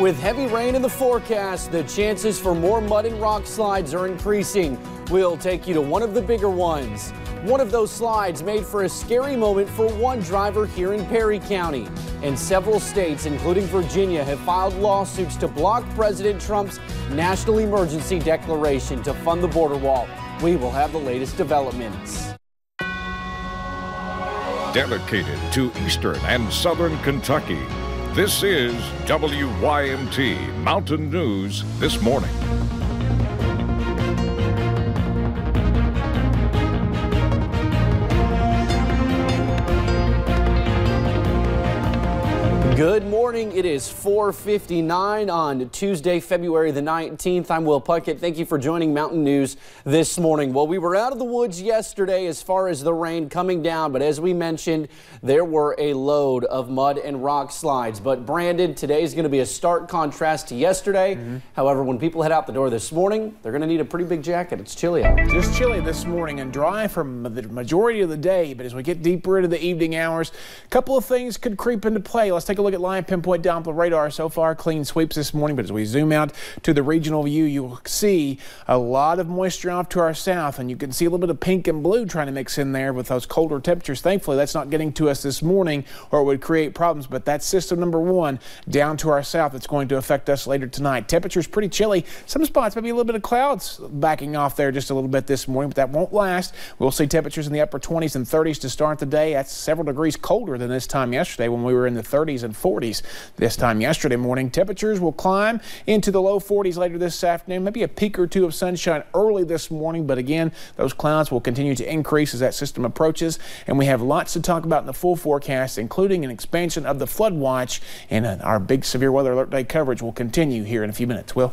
With heavy rain in the forecast, the chances for more mud and rock slides are increasing. We'll take you to one of the bigger ones. One of those slides made for a scary moment for one driver here in Perry County. And several states, including Virginia, have filed lawsuits to block President Trump's national emergency declaration to fund the border wall. We will have the latest developments. Dedicated to Eastern and Southern Kentucky, this is WYMT Mountain News This Morning. Good morning. It is 4:59 on Tuesday, February the 19th. I'm Will Puckett. Thank you for joining Mountain News this morning. Well, we were out of the woods yesterday as far as the rain coming down, but as we mentioned, there were a load of mud and rock slides. But Brandon, today is going to be a stark contrast to yesterday. However, when people head out the door this morning, they're going to need a pretty big jacket. It's chilly out. Just chilly this morning and dry for the majority of the day. But as we get deeper into the evening hours, a couple of things could creep into play. Let's take a look at Lion Pinpoint Doppler radar. So far, clean sweeps this morning, but as we zoom out to the regional view, you'll see a lot of moisture off to our south, and you can see a little bit of pink and blue trying to mix in there with those colder temperatures. Thankfully, that's not getting to us this morning, or it would create problems, but that's system number one down to our south. It's going to affect us later tonight. Temperatures pretty chilly. Some spots, maybe a little bit of clouds backing off there just a little bit this morning, but that won't last. We'll see temperatures in the upper 20s and 30s to start the day. That's several degrees colder than this time yesterday when we were in the 30s and 40s. This time yesterday morning, temperatures will climb into the low 40s later this afternoon. Maybe a peak or two of sunshine early this morning, but again, those clouds will continue to increase as that system approaches. And we have lots to talk about in the full forecast, including an expansion of the flood watch, and our big severe weather alert day coverage will continue here in a few minutes. Will?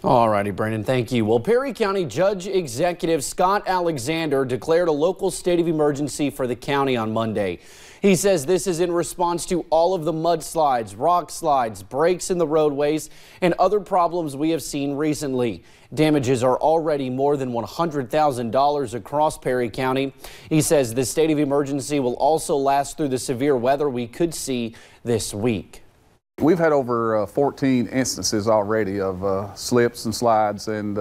All righty, Brandon, thank you. Well, Perry County Judge Executive Scott Alexander declared a local state of emergency for the county on Monday. He says this is in response to all of the mudslides, rock slides, breaks in the roadways, and other problems we have seen recently. Damages are already more than $100,000 across Perry County. He says the state of emergency will also last through the severe weather we could see this week. We've had over 14 instances already of slips and slides and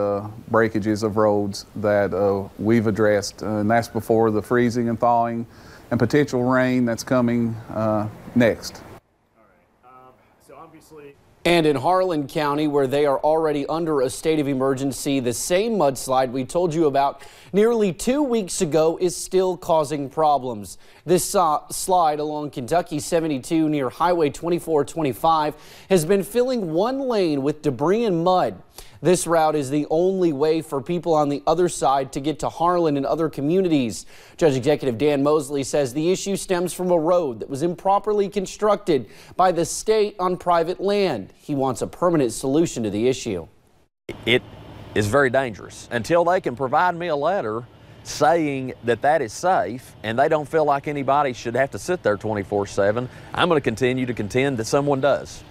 breakages of roads that we've addressed, and that's before the freezing and thawing and potential rain that's coming next. And in Harlan County, where they are already under a state of emergency, the same mudslide we told you about nearly 2 weeks ago is still causing problems. This slide along Kentucky 72 near Highway 2425 has been filling one lane with debris and mud. This route is the only way for people on the other side to get to Harlan and other communities. Judge Executive Dan Mosley says the issue stems from a road that was improperly constructed by the state on private land. He wants a permanent solution to the issue. It is very dangerous. Until they can provide me a letter saying that that is safe and they don't feel like anybody should have to sit there 24/7, I'm going to continue to contend that someone does.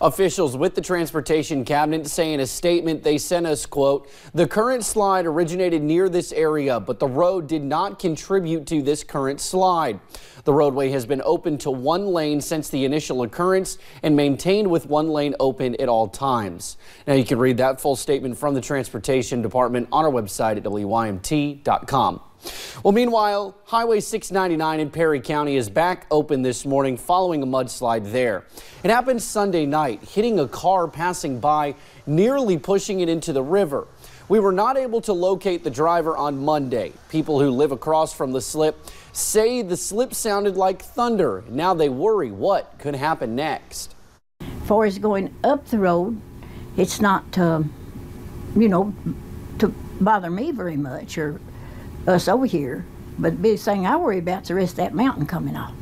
Officials with the Transportation Cabinet say in a statement they sent us, quote, "The current slide originated near this area, but the road did not contribute to this current slide. The roadway has been open to one lane since the initial occurrence and maintained with one lane open at all times." Now you can read that full statement from the Transportation Department on our website at WYMT.com. Well, meanwhile, Highway 699 in Perry County is back open this morning following a mudslide there. It happened Sunday night, hitting a car passing by, nearly pushing it into the river. We were not able to locate the driver on Monday. People who live across from the slip say the slip sounded like thunder. Now they worry what could happen next. As far as going up the road, it's not, to bother me very much or us over here, but the biggest thing I worry about is the rest of that mountain coming off.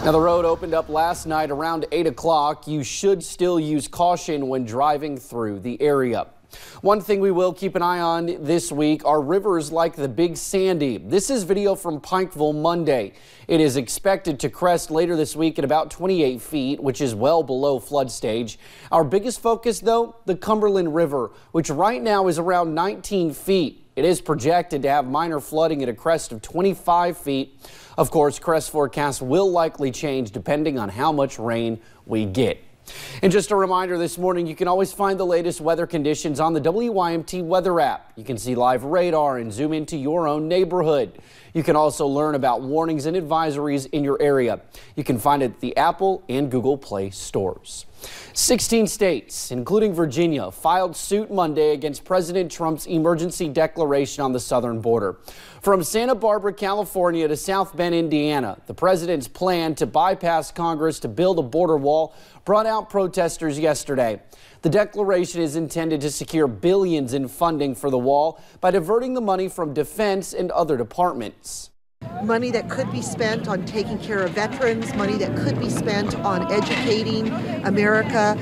Now the road opened up last night around 8 o'clock. You should still use caution when driving through the area. One thing we will keep an eye on this week are rivers like the Big Sandy. This is video from Pikeville Monday. It is expected to crest later this week at about 28 feet, which is well below flood stage. Our biggest focus, though, the Cumberland River, which right now is around 19 feet. It is projected to have minor flooding at a crest of 25 feet. Of course, crest forecasts will likely change depending on how much rain we get. And just a reminder this morning, you can always find the latest weather conditions on the WYMT weather app. You can see live radar and zoom into your own neighborhood. You can also learn about warnings and advisories in your area. You can find it at the Apple and Google Play stores. 16 states, including Virginia, filed suit Monday against President Trump's emergency declaration on the southern border. From Santa Barbara, California to South Bend, Indiana, the president's plan to bypass Congress to build a border wall brought out protesters yesterday. The declaration is intended to secure billions in funding for the wall by diverting the money from defense and other departments. Money that could be spent on taking care of veterans, money that could be spent on educating America,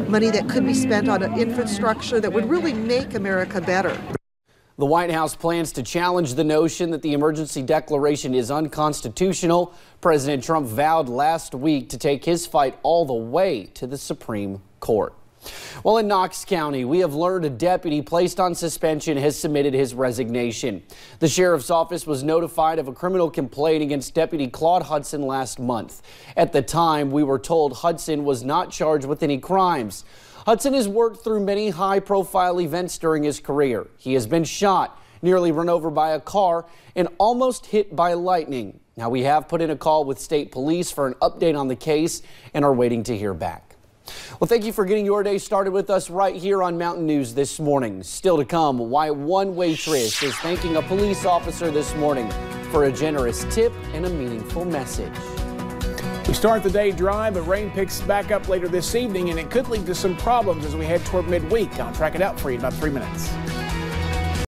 money that could be spent on infrastructure that would really make America better. The White House plans to challenge the notion that the emergency declaration is unconstitutional. President Trump vowed last week to take his fight all the way to the Supreme Court. Well, in Knox County, we have learned a deputy placed on suspension has submitted his resignation. The sheriff's office was notified of a criminal complaint against Deputy Claude Hudson last month. At the time, we were told Hudson was not charged with any crimes. Hudson has worked through many high-profile events during his career. He has been shot, nearly run over by a car, and almost hit by lightning. Now, we have put in a call with state police for an update on the case and are waiting to hear back. Well, thank you for getting your day started with us right here on Mountain News this morning. Still to come, why one waitress is thanking a police officer this morning for a generous tip and a meaningful message. We start the day dry, but rain picks back up later this evening, and it could lead to some problems as we head toward midweek. I'll track it out for you in about 3 minutes.